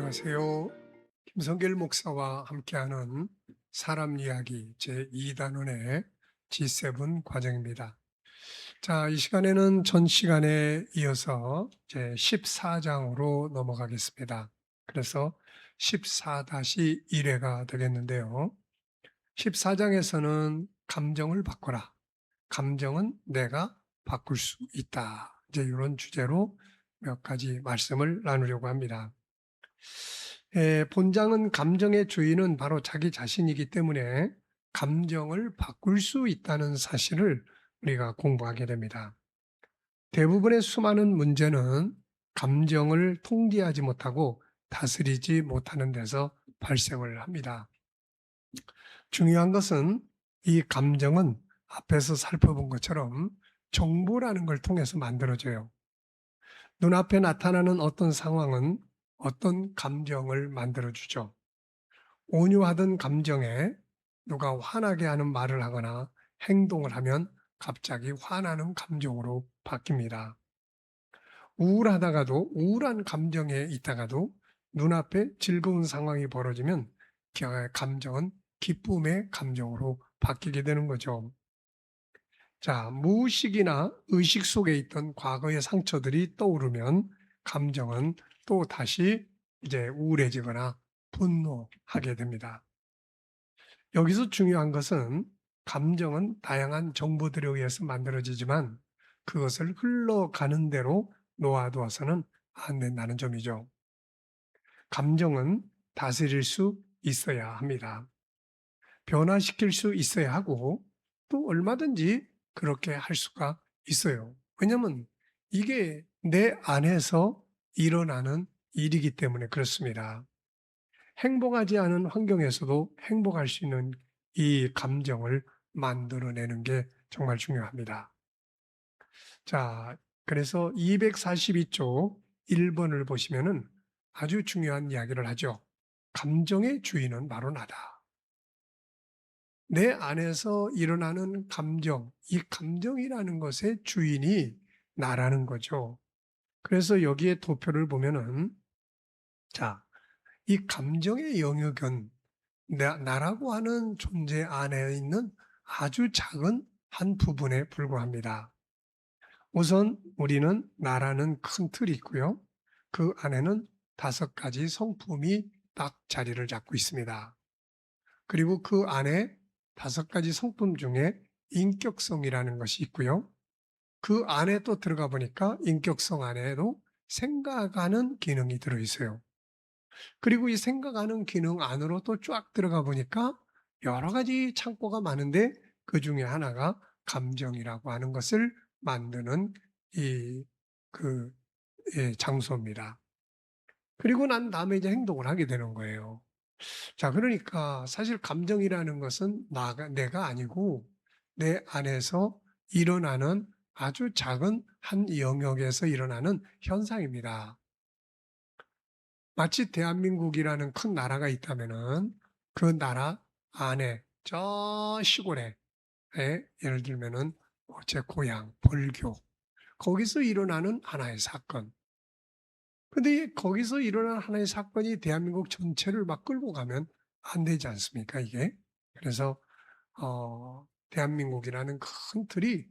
안녕하세요. 김성길 목사와 함께하는 사람 이야기 제2단원의 G7 과정입니다. 자, 이 시간에는 전 시간에 이어서 제14장으로 넘어가겠습니다. 그래서 14-1회가 되겠는데요. 14장에서는 감정을 바꿔라. 감정은 내가 바꿀 수 있다. 이제 이런 주제로 몇 가지 말씀을 나누려고 합니다. 본장은 감정의 주인은 바로 자기 자신이기 때문에 감정을 바꿀 수 있다는 사실을 우리가 공부하게 됩니다. 대부분의 수많은 문제는 감정을 통제하지 못하고 다스리지 못하는 데서 발생을 합니다. 중요한 것은 이 감정은 앞에서 살펴본 것처럼 정보라는 걸 통해서 만들어져요. 눈앞에 나타나는 어떤 상황은 어떤 감정을 만들어주죠. 온유하던 감정에 누가 화나게 하는 말을 하거나 행동을 하면 갑자기 화나는 감정으로 바뀝니다. 우울하다가도 우울한 감정에 있다가도 눈앞에 즐거운 상황이 벌어지면 감정은 기쁨의 감정으로 바뀌게 되는 거죠. 자, 무의식이나 의식 속에 있던 과거의 상처들이 떠오르면 감정은 또 다시 이제 우울해지거나 분노하게 됩니다. 여기서 중요한 것은 감정은 다양한 정보들에 의해서 만들어지지만 그것을 흘러가는 대로 놓아두어서는 안 된다는 점이죠. 감정은 다스릴 수 있어야 합니다. 변화시킬 수 있어야 하고 또 얼마든지 그렇게 할 수가 있어요. 왜냐하면 이게 내 안에서 일어나는 일이기 때문에 그렇습니다. 행복하지 않은 환경에서도 행복할 수 있는 이 감정을 만들어내는 게 정말 중요합니다. 자, 그래서 242쪽 1번을 보시면은 아주 중요한 이야기를 하죠. 감정의 주인은 바로 나다. 내 안에서 일어나는 감정, 이 감정이라는 것의 주인이 나라는 거죠. 그래서 여기에 도표를 보면은 자, 이 감정의 영역은 나라고 하는 존재 안에 있는 아주 작은 한 부분에 불과합니다. 우선 우리는 나라는 큰 틀이 있고요. 그 안에는 5가지 성품이 딱 자리를 잡고 있습니다. 그리고 그 안에 5가지 성품 중에 인격성이라는 것이 있고요. 그 안에 또 들어가 보니까 인격성 안에도 생각하는 기능이 들어있어요. 그리고 이 생각하는 기능 안으로 또 쫙 들어가 보니까 여러 가지 창고가 많은데 그 중에 하나가 감정이라고 하는 것을 만드는 이 그 장소입니다. 그리고 난 다음에 이제 행동을 하게 되는 거예요. 자, 그러니까 사실 감정이라는 것은 내가 아니고 내 안에서 일어나는 아주 작은 한 영역에서 일어나는 현상입니다. 마치 대한민국이라는 큰 나라가 있다면은 그 나라 안에 저 시골에 예를 들면은 제 고향 벌교 거기서 일어나는 하나의 사건. 근데 거기서 일어난 하나의 사건이 대한민국 전체를 막 끌고 가면 안 되지 않습니까, 이게? 그래서 대한민국이라는 큰 틀이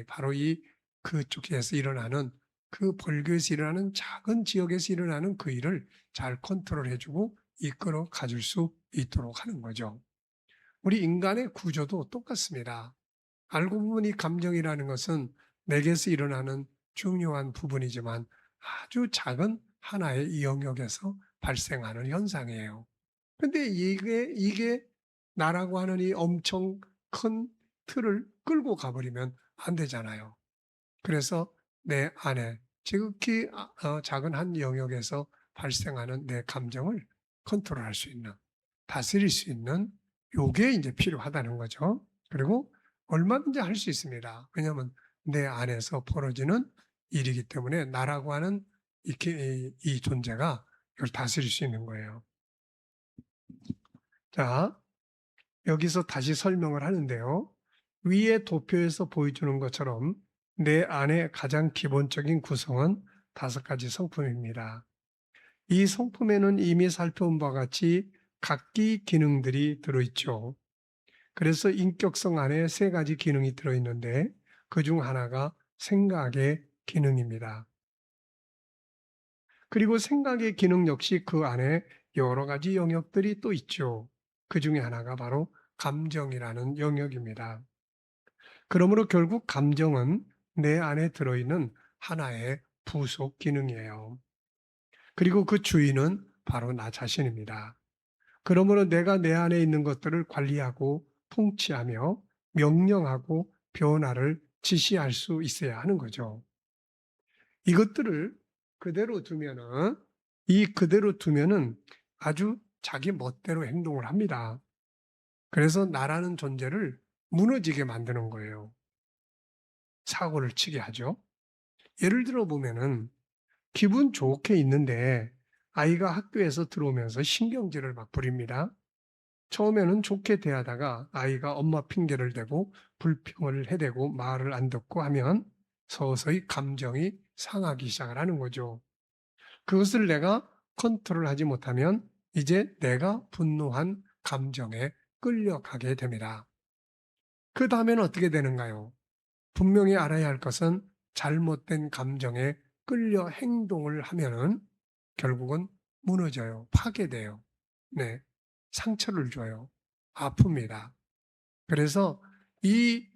바로 이 그쪽에서 일어나는 그 벌교에서 일어나는 작은 지역에서 일어나는 그 일을 잘 컨트롤해 주고 이끌어 가줄 수 있도록 하는 거죠. 우리 인간의 구조도 똑같습니다. 알고 보면 이 감정이라는 것은 내게서 일어나는 중요한 부분이지만 아주 작은 하나의 영역에서 발생하는 현상이에요. 근데 이게 나라고 하는 이 엄청 큰 틀을 끌고 가버리면 안 되잖아요. 그래서 내 안에 지극히 작은 한 영역에서 발생하는 내 감정을 컨트롤할 수 있는, 다스릴 수 있는 요게 이제 필요하다는 거죠. 그리고 얼마든지 할 수 있습니다. 왜냐하면 내 안에서 벌어지는 일이기 때문에 나라고 하는 이 존재가 이걸 다스릴 수 있는 거예요. 자, 여기서 다시 설명을 하는데요. 위의 도표에서 보여주는 것처럼 내 안의 가장 기본적인 구성은 5가지 성품입니다. 이 성품에는 이미 살펴본 바와 같이 각기 기능들이 들어있죠. 그래서 인격성 안에 세 가지 기능이 들어있는데 그중 하나가 생각의 기능입니다. 그리고 생각의 기능 역시 그 안에 여러 가지 영역들이 또 있죠. 그 중에 하나가 바로 감정이라는 영역입니다. 그러므로 결국 감정은 내 안에 들어있는 하나의 부속 기능이에요. 그리고 그 주인은 바로 나 자신입니다. 그러므로 내가 내 안에 있는 것들을 관리하고 통치하며 명령하고 변화를 지시할 수 있어야 하는 거죠. 이것들을 그대로 두면은 그대로 두면은 아주 자기 멋대로 행동을 합니다. 그래서 나라는 존재를 무너지게 만드는 거예요. 사고를 치게 하죠. 예를 들어 보면은 기분 좋게 있는데 아이가 학교에서 들어오면서 신경질을 막 부립니다. 처음에는 좋게 대하다가 아이가 엄마 핑계를 대고 불평을 해대고 말을 안 듣고 하면 서서히 감정이 상하기 시작을 하는 거죠. 그것을 내가 컨트롤하지 못하면 이제 내가 분노한 감정에 끌려가게 됩니다. 그 다음에는 어떻게 되는가요? 분명히 알아야 할 것은 잘못된 감정에 끌려 행동을 하면은 결국은 무너져요. 파괴돼요. 네. 상처를 줘요. 아픕니다. 그래서 이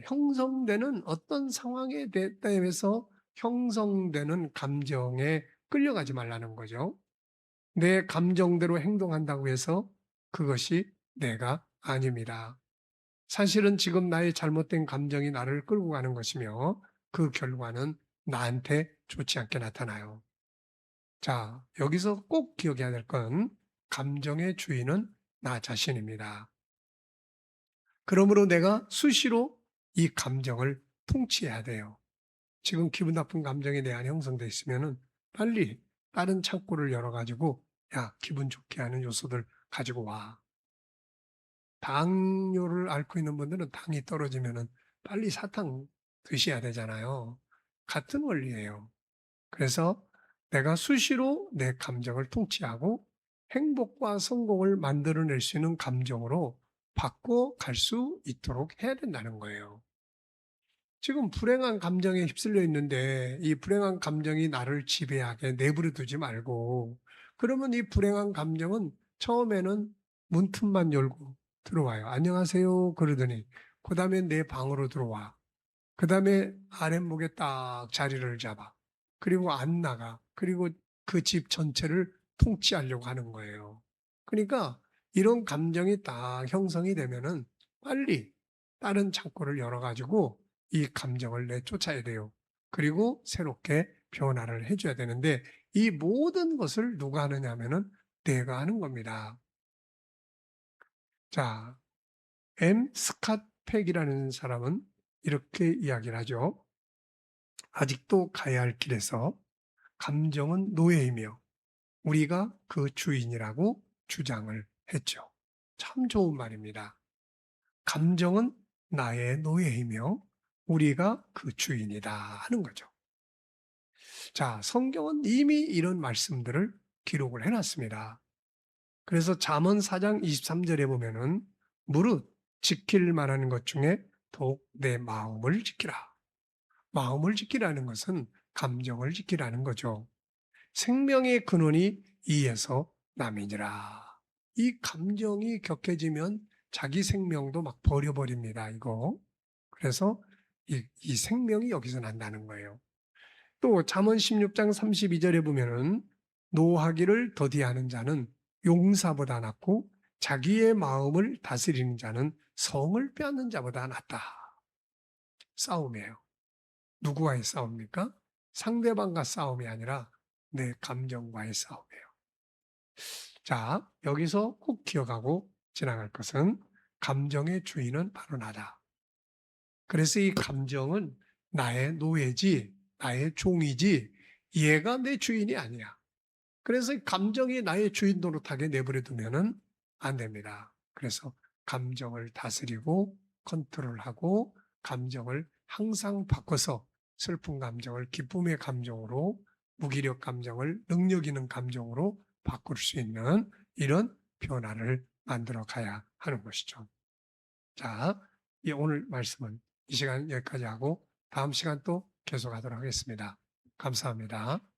형성되는 어떤 상황에 대해서 형성되는 감정에 끌려가지 말라는 거죠. 내 감정대로 행동한다고 해서 그것이 내가 아닙니다. 사실은 지금 나의 잘못된 감정이 나를 끌고 가는 것이며 그 결과는 나한테 좋지 않게 나타나요. 자, 여기서 꼭 기억해야 될 건 감정의 주인은 나 자신입니다. 그러므로 내가 수시로 이 감정을 통치해야 돼요. 지금 기분 나쁜 감정이 내 안에 형성돼 있으면은 빨리 다른 창구를 열어가지고 야, 기분 좋게 하는 요소들 가지고 와. 당뇨를 앓고 있는 분들은 당이 떨어지면은 빨리 사탕 드셔야 되잖아요. 같은 원리예요. 그래서 내가 수시로 내 감정을 통치하고 행복과 성공을 만들어낼 수 있는 감정으로 바꿔 갈 수 있도록 해야 된다는 거예요. 지금 불행한 감정에 휩쓸려 있는데 이 불행한 감정이 나를 지배하게 내버려 두지 말고 그러면 이 불행한 감정은 처음에는 문틈만 열고 들어와요. 안녕하세요 그러더니 그다음에 내 방으로 들어와. 그다음에 아랫목에 딱 자리를 잡아. 그리고 안 나가. 그리고 그 집 전체를 통치하려고 하는 거예요. 그러니까 이런 감정이 딱 형성이 되면은 빨리 다른 창구를 열어 가지고 이 감정을 내쫓아야 돼요. 그리고 새롭게 변화를 해 줘야 되는데 이 모든 것을 누가 하느냐 하면은 내가 하는 겁니다. 자, M. 스캇 팩이라는 사람은 이렇게 이야기를 하죠. 아직도 가야 할 길에서 감정은 노예이며 우리가 그 주인이라고 주장을 했죠. 참 좋은 말입니다. 감정은 나의 노예이며 우리가 그 주인이다 하는 거죠. 자, 성경은 이미 이런 말씀들을 기록을 해놨습니다. 그래서 잠언 4장 23절에 보면은 무릇 지킬 만한 것 중에 더욱 내 마음을 지키라. 마음을 지키라는 것은 감정을 지키라는 거죠. 생명의 근원이 이에서 남이니라. 이 감정이 격해지면 자기 생명도 막 버려버립니다, 이거. 그래서 이 생명이 여기서 난다는 거예요. 또 잠언 16장 32절에 보면은 노하기를 더디하는 자는 용사보다 낫고 자기의 마음을 다스리는 자는 성을 빼앗는 자보다 낫다. 싸움이에요. 누구와의 싸움입니까? 상대방과 싸움이 아니라 내 감정과의 싸움이에요. 자, 여기서 꼭 기억하고 지나갈 것은 감정의 주인은 바로 나다. 그래서 이 감정은 나의 노예지, 나의 종이지, 얘가 내 주인이 아니야. 그래서 이 감정이 나의 주인 노릇하게 내버려 두면은 안 됩니다. 그래서 감정을 다스리고 컨트롤하고 감정을 항상 바꿔서 슬픈 감정을 기쁨의 감정으로 무기력 감정을 능력 있는 감정으로 바꿀 수 있는 이런 변화를 만들어 가야 하는 것이죠. 자, 오늘 말씀은 이 시간 여기까지 하고 다음 시간 또 계속하도록 하겠습니다. 감사합니다.